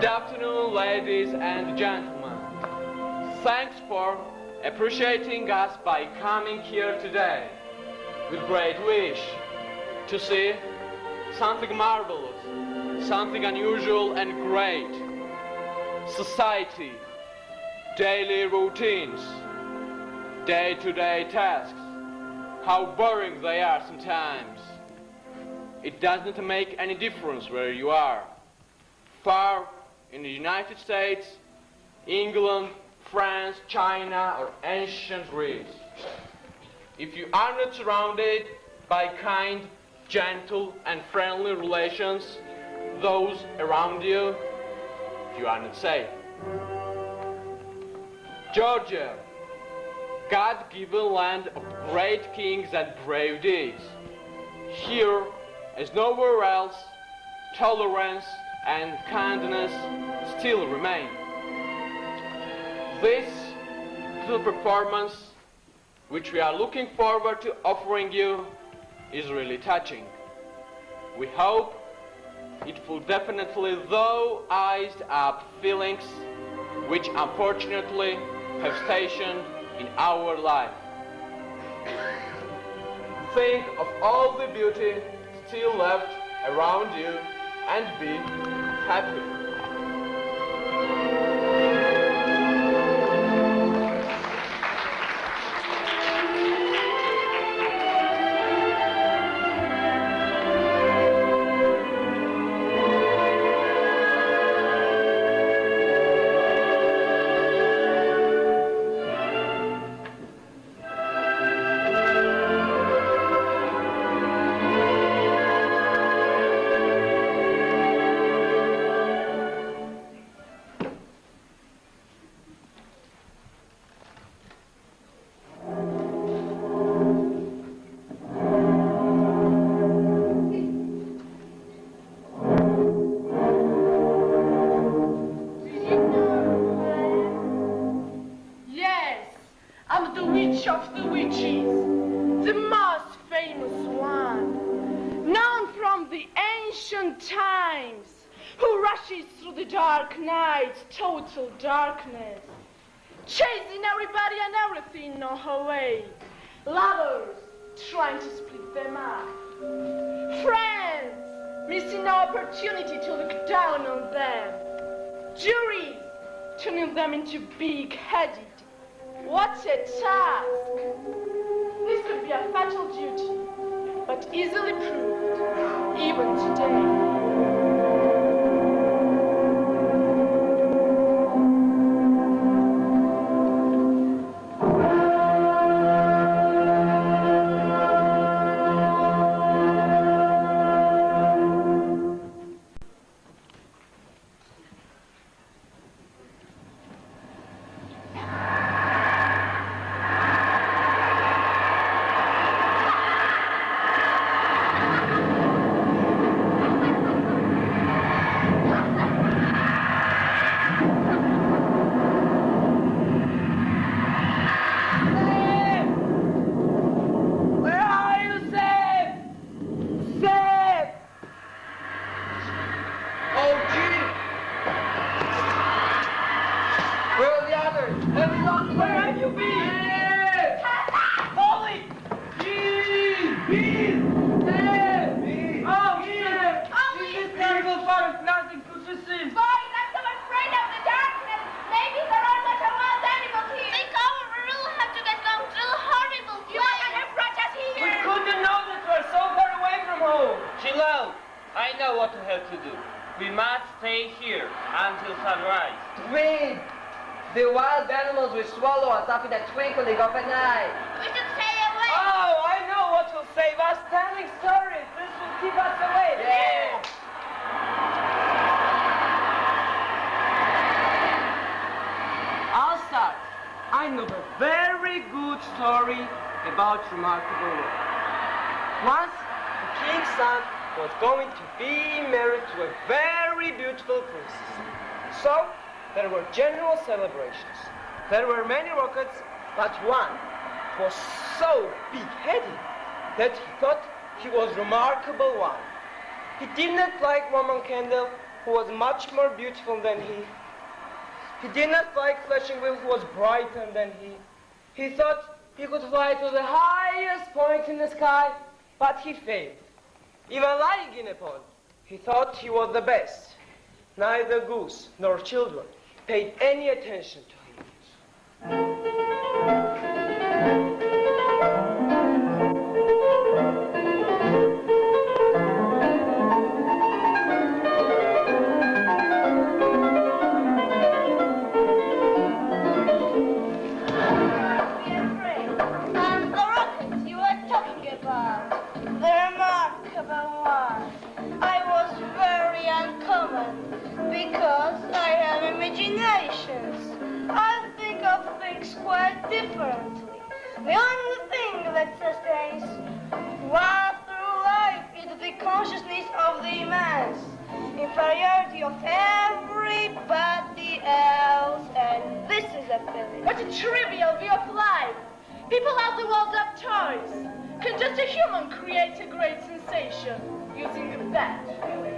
Good afternoon, ladies and gentlemen. Thanks for appreciating us by coming here today with great wish to see something marvelous, something unusual and great. Society, daily routines, day-to-day tasks, how boring they are sometimes. It doesn't make any difference where you are. Far in the United States, England, France, China, or ancient Greece. If you are not surrounded by kind, gentle, and friendly relations, those around you, you are not safe. Georgia, God-given land of great kings and brave deeds. Here, as nowhere else, tolerance and kindness still remain. This little performance, which we are looking forward to offering you, is really touching. We hope it will definitely though eyes up feelings which unfortunately have stationed in our life. Think of all the beauty still left around you and be happy. Total darkness, chasing everybody and everything on her way. Lovers trying to split them up. Friends missing the opportunity to look down on them. Juries turning them into big-headed. What a task! This could be a fatal duty, but easily proved, even today. About remarkable work. Once, the king's son was going to be married to a very beautiful princess. So, there were general celebrations. There were many rockets, but one was so big-headed that he thought he was a remarkable one. He did not like Roman candle, who was much more beautiful than he. He did not like flashing wheel who was brighter than he. He thought he could fly to the highest point in the sky, but he failed. Even lying in a pond, he thought he was the best. Neither goose nor children paid any attention to him. Because I have imaginations. I think of things quite differently. The only thing that sustains one through life is the consciousness of the immense inferiority of everybody else, and this is a feeling. What a trivial view of life. People have the world of toys. Can just a human create a great sensation using that feeling?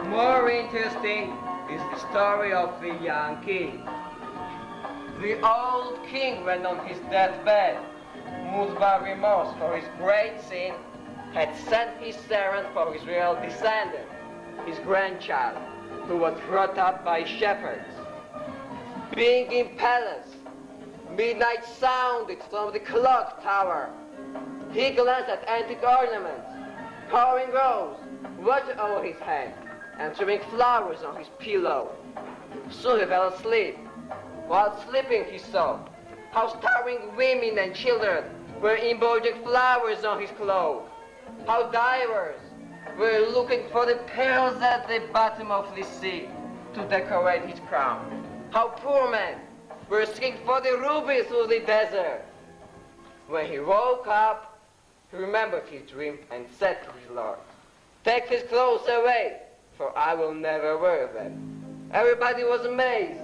More interesting is the story of the young king. The old king, when on his deathbed, moved by remorse for his great sin, had sent his servant for his real descendant, his grandchild, who was brought up by shepherds. Being in palace, midnight sounded from the clock tower. He glanced at antique ornaments, pouring rose, water over his head, and throwing flowers on his pillow. Soon he fell asleep. While sleeping, he saw how starving women and children were embroidering flowers on his cloak, how divers were looking for the pearls at the bottom of the sea to decorate his crown, how poor men were seeking for the rubies through the desert. When he woke up, he remembered his dream and said to his lord, "Take his clothes away, for I will never wear them." Everybody was amazed.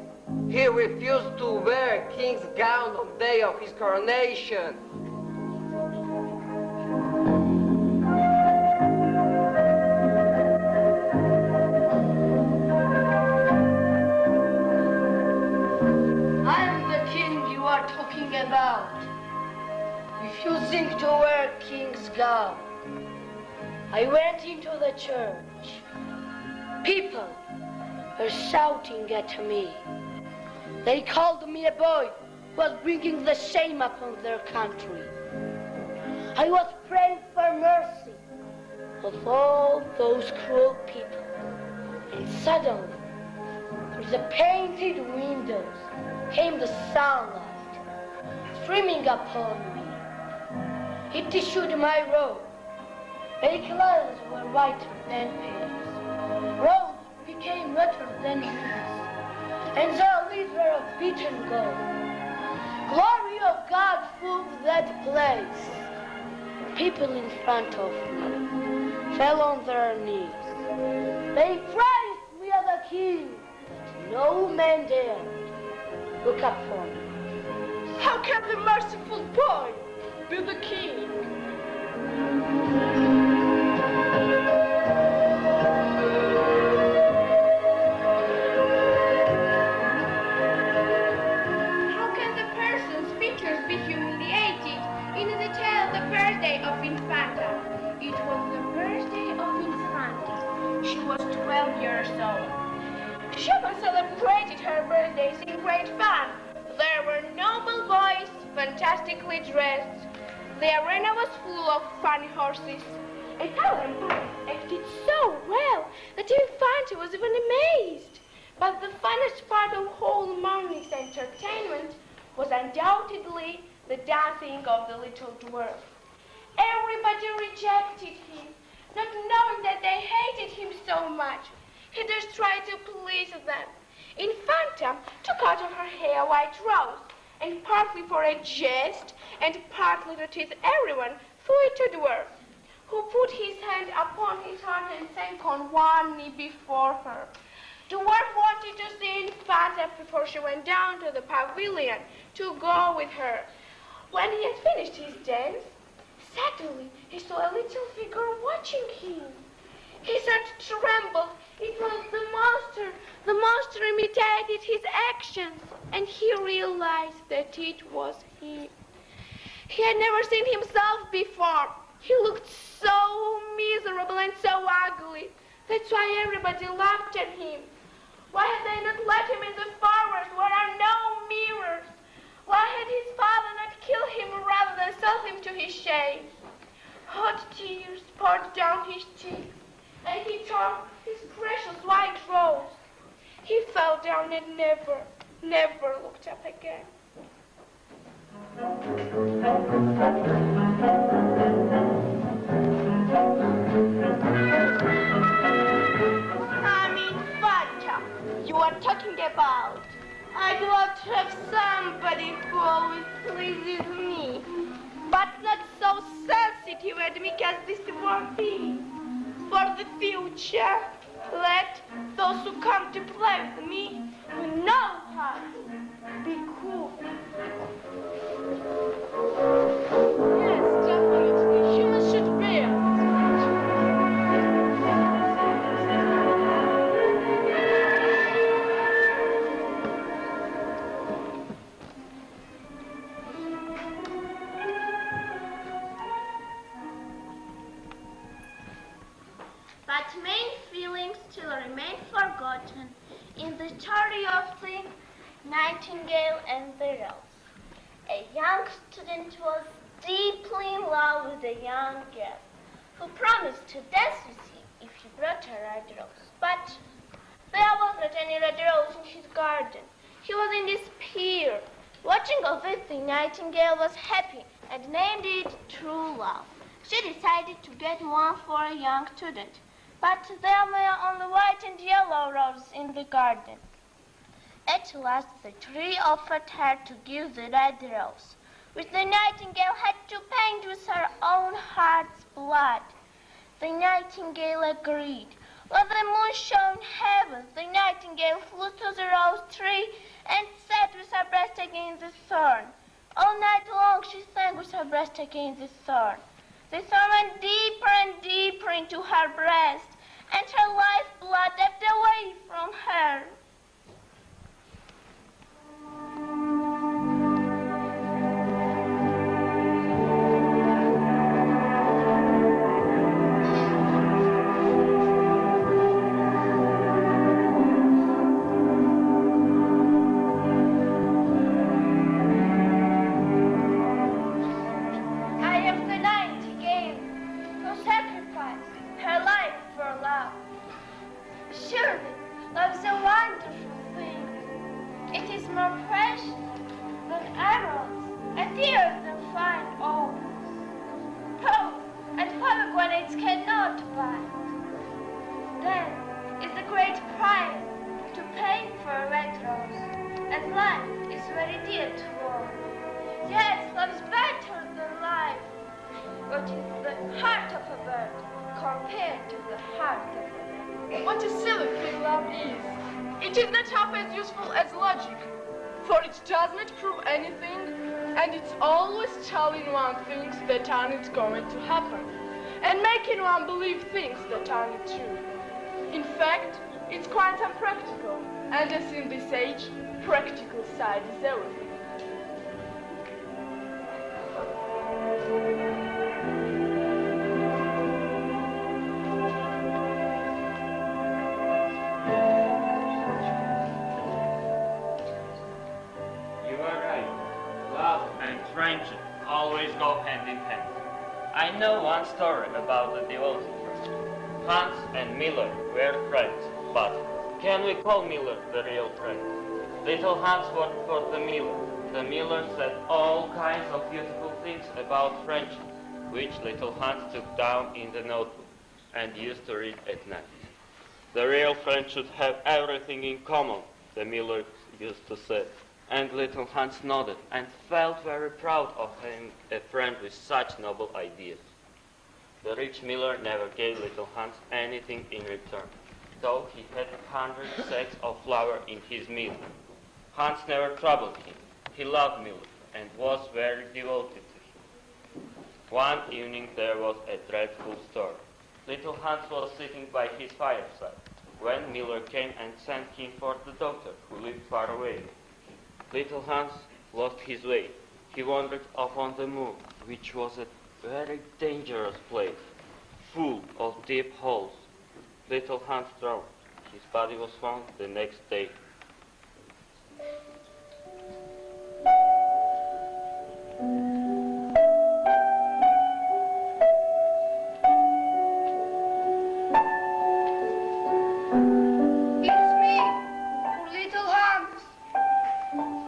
He refused to wear a king's gown on the day of his coronation. I am the king you are talking about. Refusing to wear king's gown. I went into the church. People were shouting at me. They called me a boy who was bringing the shame upon their country. I was praying for mercy of all those cruel people. And suddenly, through the painted windows came the sunlight, streaming upon me. It issued my robe. My clothes were whiter than pills. Rose became redder than leaves, and their leaves were of beaten gold. Glory of God filled that place. People in front of me fell on their knees. They praised me as a king, but no man dared look upon me. How can the merciful boy be the king? How can the person's features be humiliated in the tale of the birthday of Infanta? It was the birthday of Infanta. She was 12 years old. Chopin celebrated her birthdays in great fun. There were noble boys, fantastically dressed. The arena was full of funny horses. And Infanta acted so well that Infanta was even amazed. But the funnest part of whole morning's entertainment was undoubtedly the dancing of the little dwarf. Everybody rejected him, not knowing that they hated him so much. He just tried to please them. Infanta took out of her hair a white rose, and partly for a jest, and partly to tease everyone, threw it to dwarf, who put his hand upon his heart and sank on one knee before her. The dwarf wanted to see Infanta before she went down to the pavilion to go with her. When he had finished his dance, suddenly he saw a little figure watching him. His heart trembled. It was the monster. The monster imitated his actions, and he realized that it was him. He had never seen himself before. He looked so miserable and so ugly. That's why everybody laughed at him. Why had they not let him in the forest where are no mirrors? Why had his father not killed him rather than sell him to his shame? Hot tears poured down his cheeks, and he tore his precious white rose. He fell down and never looked up again. I'm Infanta. You are talking about. I'd love to have somebody who always pleases me, but not so sensitive and meek as this dwarf is. For the future, let those who come to play with me who know how to be cool. Yes, definitely. Humans should be. But main feelings still remain forgotten in the story of the Nightingale and the Rose. A young student was deeply in love with a young girl who promised to dance with him if he brought a red rose. But there was not any red rose in his garden. He was in despair. Watching of it, the Nightingale was happy and named it True Love. She decided to get one for a young student, but there were only white and yellow roses in the garden. At last the tree offered her to give the red rose, which the Nightingale had to paint with her own heart's blood. The Nightingale agreed. When the moon shone heaven, the Nightingale flew to the rose tree and sat with her breast against the thorn. All night long she sang with her breast against the thorn. The thorn went deeper and deeper into her breast, and her life blood ebbed away from her. What a silly thing love is. It is not half as useful as logic, for it does not prove anything, and it's always telling one things that are not going to happen, and making one believe things that are not true. In fact, it's quite unpractical, and as in this age, practical side is everything. Friendship always go hand in hand. I know one story about the devoted friend. Hans and Miller were friends, but can we call Miller the real friend? Little Hans worked for the Miller. The Miller said all kinds of beautiful things about friendship, which little Hans took down in the notebook and used to read at night. The real friend should have everything in common, the Miller used to say. And little Hans nodded and felt very proud of having a friend with such noble ideas. The rich Miller never gave little Hans anything in return. though he had 100 sacks of flour in his mill. Hans never troubled him. He loved Miller and was very devoted to him. One evening there was a dreadful storm. Little Hans was sitting by his fireside when Miller came and sent him for the doctor, who lived far away. Little Hans lost his way. He wandered off on the moon, which was a very dangerous place, full of deep holes. Little Hans drowned. His body was found the next day. It's me, poor little Hans,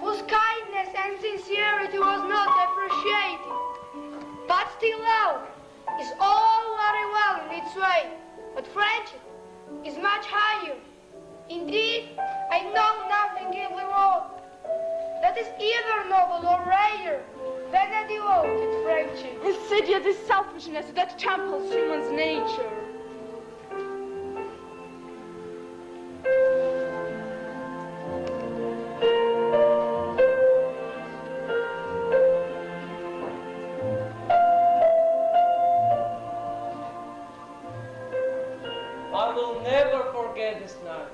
whose kindness and sincerity was not appreciated. But still love is all very well in its way, but friendship is much higher. Indeed, I know nothing in the world that is either noble or rare than a devoted friendship. Insidious is selfishness that tramples human's nature. I will never forget this night.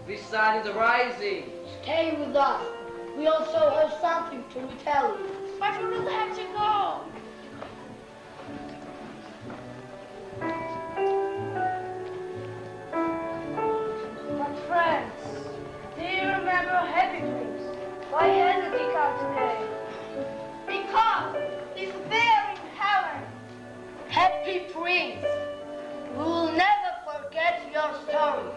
The sun is rising. Stay with us. We also have something to tell you. But we will have to go. But friends, do you remember Happy Prince? Why hasn't he come today? Because he's there in heaven. Happy Prince, we will never forget your story.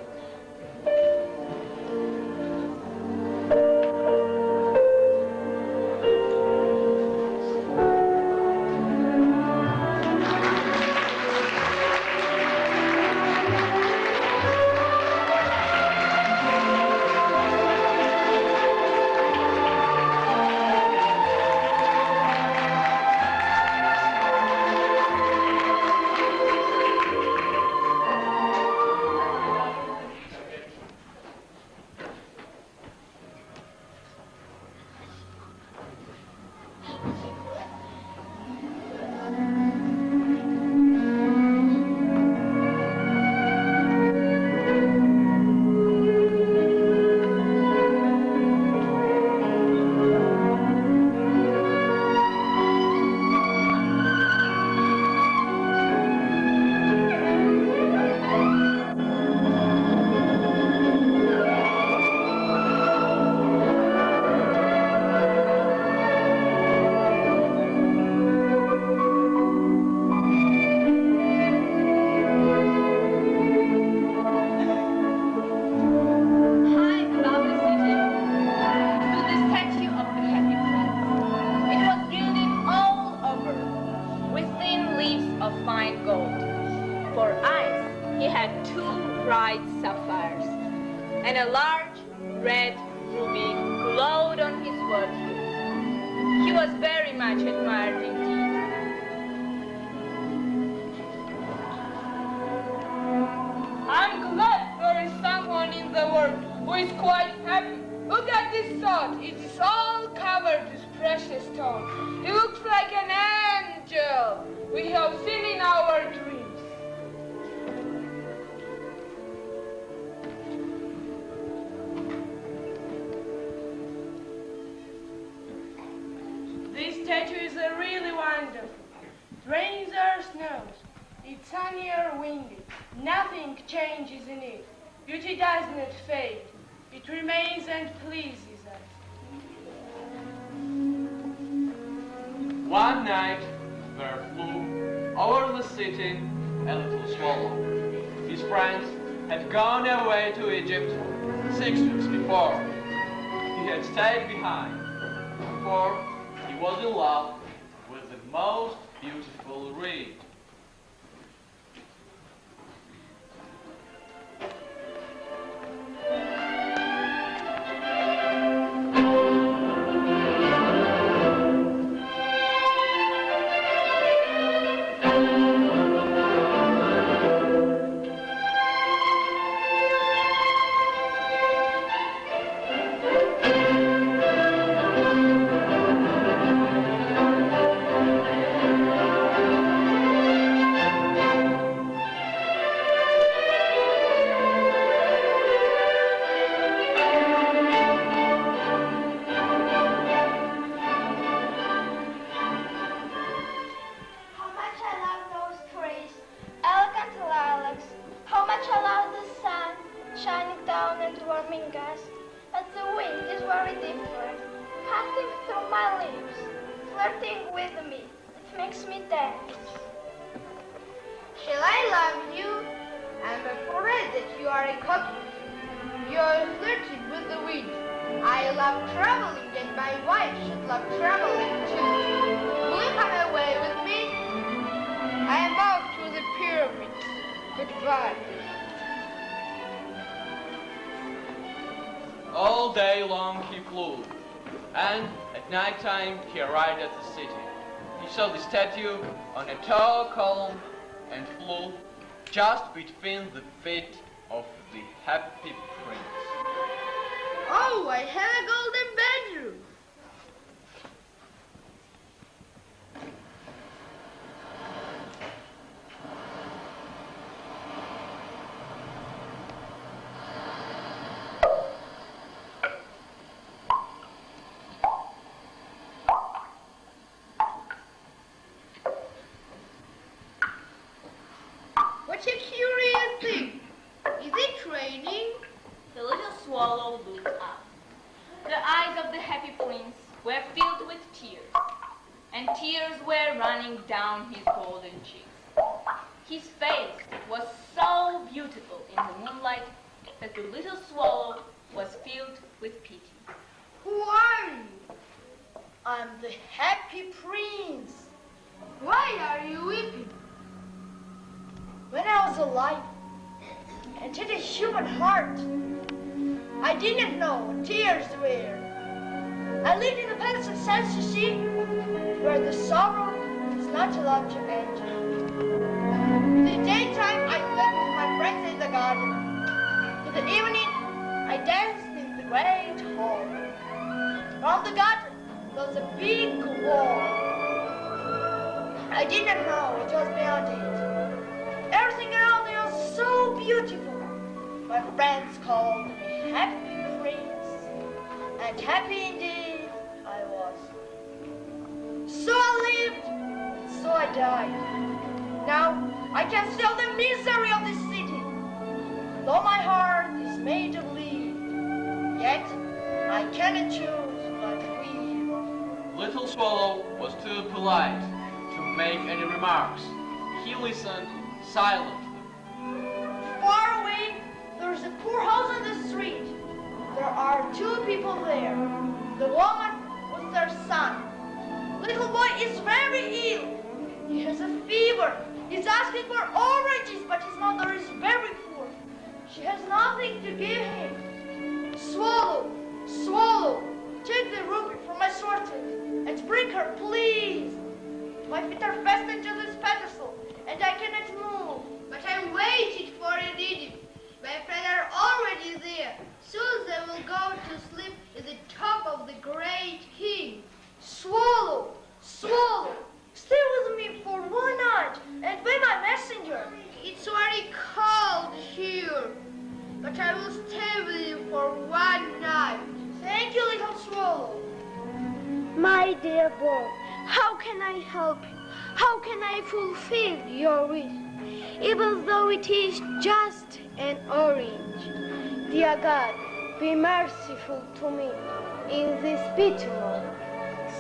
And a large red ruby glowed on his forehead. He was very much admired indeed. I'm glad there is someone in the world who is quite happy. Look at this sword. It is all covered with precious stones. He looks like an angel we have seen in our dreams. This statue is really wonderful. It rains or snows. It's sunny or windy. Nothing changes in it. Beauty does not fade. It remains and pleases us. One night there flew over the city a little swallow. His friends had gone away to Egypt 6 weeks before. He had stayed behind, for he was in love with the most beautiful reed. charming guest, but the wind is very different, passing through my lips, flirting with me. It makes me dance. Shall I love you? I'm afraid that you are a copy. You're flirting with the wind. I love traveling and my wife should love traveling too. Will you come away with me? I am off to the pyramids. Goodbye. All day long he flew, and at night time he arrived at the city. He saw the statue on a tall column and flew just between the feet of the happy prince. Oh, I have a golden bedroom. What a curious thing. Is it raining? The little swallow looked up. The eyes of the happy prince were filled with tears, and tears were running down his golden cheeks. His face was so beautiful in the moonlight that the little swallow was filled with pity. Who are you? I'm the happy prince. Why are you weeping? When I was alive and had a human heart, I didn't know what tears were. I lived in the palace of Sanssouci, where the sorrow is not allowed to enter. In the daytime, I played with my friends in the garden. In the evening, I danced in the great hall. Around the garden, there was a big wall. I didn't know what was beyond it. Everything around me was so beautiful. My friends called me Happy Prince, and happy indeed I was. So I lived, so I died. Now I can feel the misery of this city. Though my heart is made of lead, yet I cannot choose but weep. Little Swallow was too polite to make any remarks. He listened silently. Far away, there is a poor house on the street. There are two people there. The woman with their son. Little boy is very ill. He has a fever. He's asking for oranges, but his mother is very poor. She has nothing to give him. Swallow, swallow, take the ruby from my sword and bring her, please. My feet are fastened to this pedestal, and I cannot move. But I waited for an idiot. My friends are already there. Soon they will go to sleep at the top of the great king. Swallow, swallow, stay with me for one night and be my messenger. It's very cold here, but I will stay with you for one night. Thank you, little swallow. My dear boy, how can I help you? How can I fulfill your wish, even though it is just an orange? Dear God, be merciful to me in this bitter moment.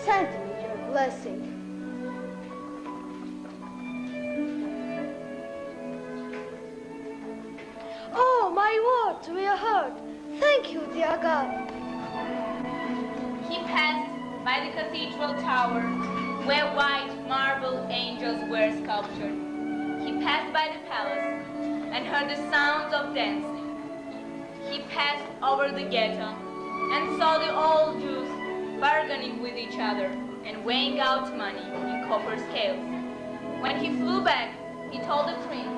Send me your blessing. Oh, my words were heard. Thank you, dear God. He passed by the cathedral tower, where white marble angels were sculptured. He passed by the palace and heard the sounds of dancing. He passed over the ghetto and saw the old Jews bargaining with each other and weighing out money in copper scales. When he flew back, he told the prince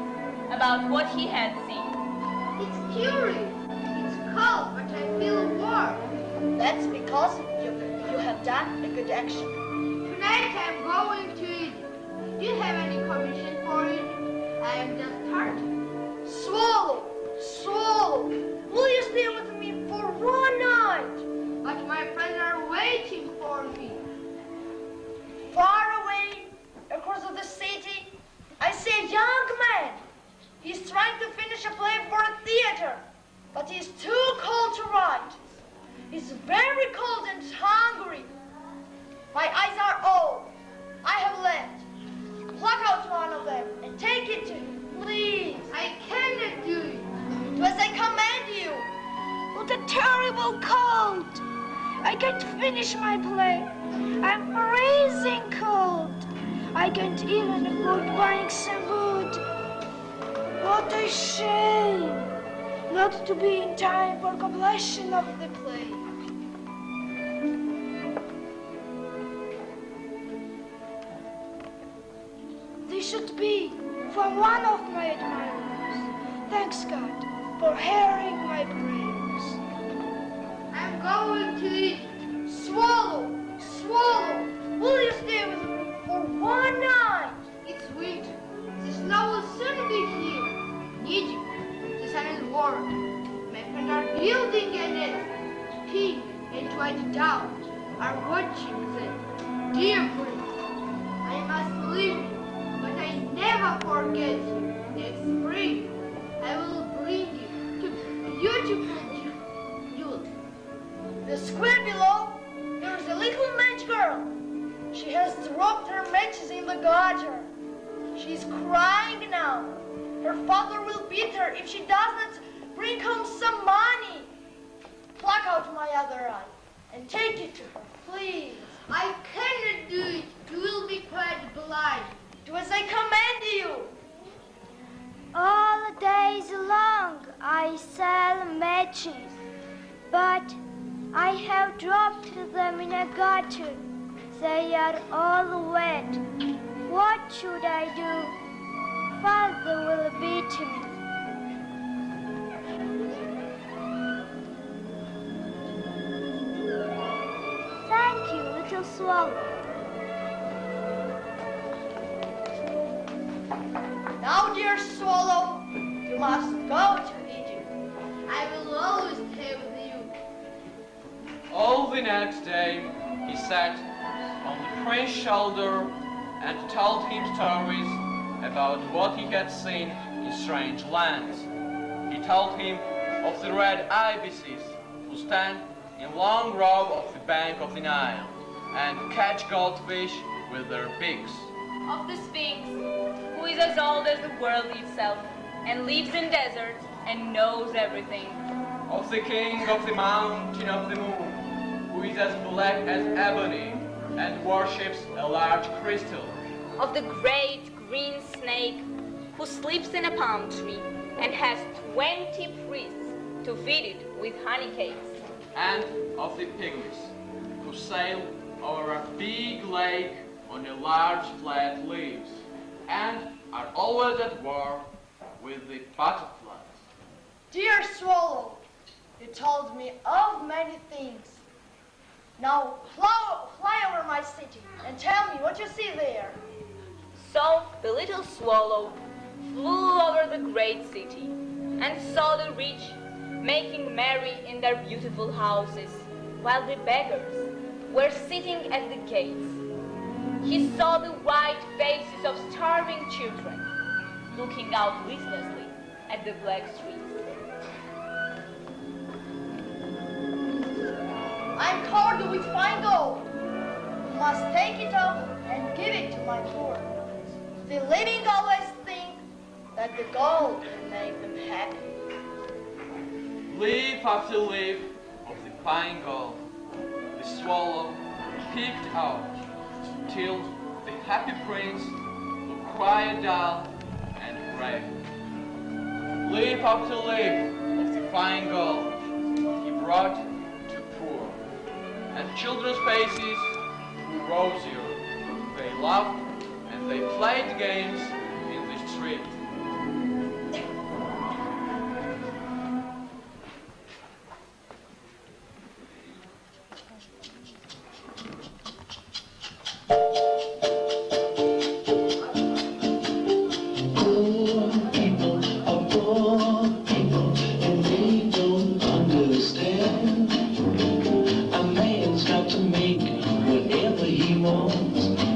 about what he had seen. It's curious. It's cold, but I feel warm. That's because you have done a good action. Tonight I'm going to Egypt. Do you have any commission for it? I am just starting. Swallow, swallow, will you stay with me for one night? But my friends are waiting for me. Far away, across the city, I see a young man. He's trying to finish a play for a theater, but he's too cold to a terrible cold. I can't finish my play. I'm freezing cold. I can't even afford buying some wood. What a shame not to be in time for completion of the play. This should be from one of my admirers. Thanks God for hearing my prayers. I'm going to eat. Swallow, swallow. Will you stay with me for one night? It's winter. The snow will soon be here. In Egypt, the sun is warm. My friends are building a nest. Pink and white doves are watching them. Dear prince, I must leave you, but I never forget you. Next spring, I will bring you to beautiful youth. The square below, there is a little match girl. She has dropped her matches in the gutter. She's crying now. Her father will beat her if she doesn't bring home some money. Pluck out my other eye and take it to her, please. I cannot do it. You will be quite blind. Do as I command you. All days long I sell matches, but I have dropped them in a gutter. They are all wet. What should I do? Father will beat me. Thank you, little swallow. Now, dear swallow, you must go to Egypt. I will always stay with you. All the next day, he sat on the prince's shoulder and told him stories about what he had seen in strange lands. He told him of the red ibises who stand in long row of the bank of the Nile and catch goldfish with their beaks. Of the Sphinx, who is as old as the world itself and lives in deserts and knows everything. Of the king of the mountain of the moon, who is as black as ebony and worships a large crystal. Of the great green snake who sleeps in a palm tree and has 20 priests to feed it with honey cakes. And of the pygmies who sail over a big lake on a large flat leaves and are always at war with the butterflies. Dear swallow, you told me of many things. Now fly over my city and tell me what you see there. So the little swallow flew over the great city and saw the rich making merry in their beautiful houses, while the beggars were sitting at the gates. He saw the white faces of starving children looking out listlessly at the black streets. I'm covered with fine gold. You must take it off and give it to my poor. The living always think that the gold can make them happy. Leaf after leaf of the fine gold, the swallow picked out, till the happy prince looked quiet down and grave. Leaf after leaf of the fine gold he brought to poor, and children's faces grew rosier. They laughed and they played games in the street.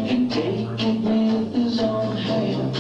And take it with his own hand.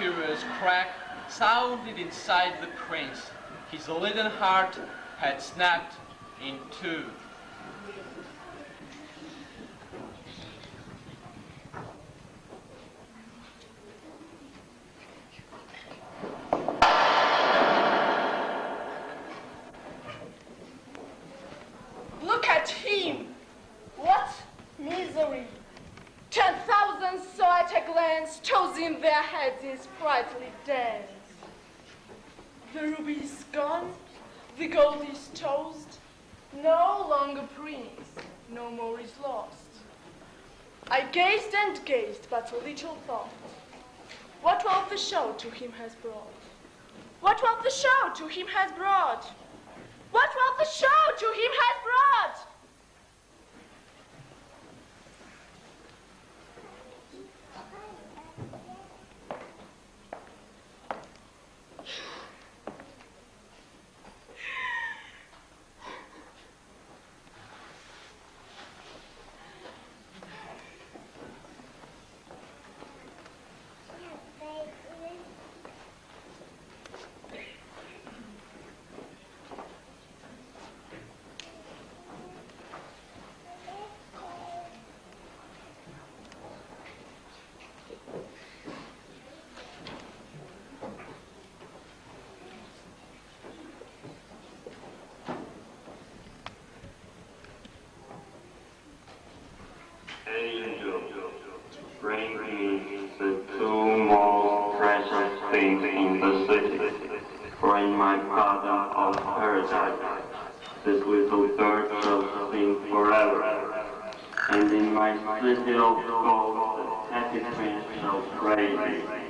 curious crack sounded inside the prince. His leaden heart had snapped in two. Look at him! What misery! 10,000 saw at a glance, tossing their heads in sprightly dance. The ruby is gone, the gold is tossed, no longer prince, no more is lost. I gazed and gazed, but little thought, what wealth the show to him has brought? What wealth the show to him has brought? What wealth the show to him has brought? Angel, bring me the two most precious things in the city. Bring my father of paradise. This little bird shall sing forever. And in my city of gold, the happy prince shall praise me.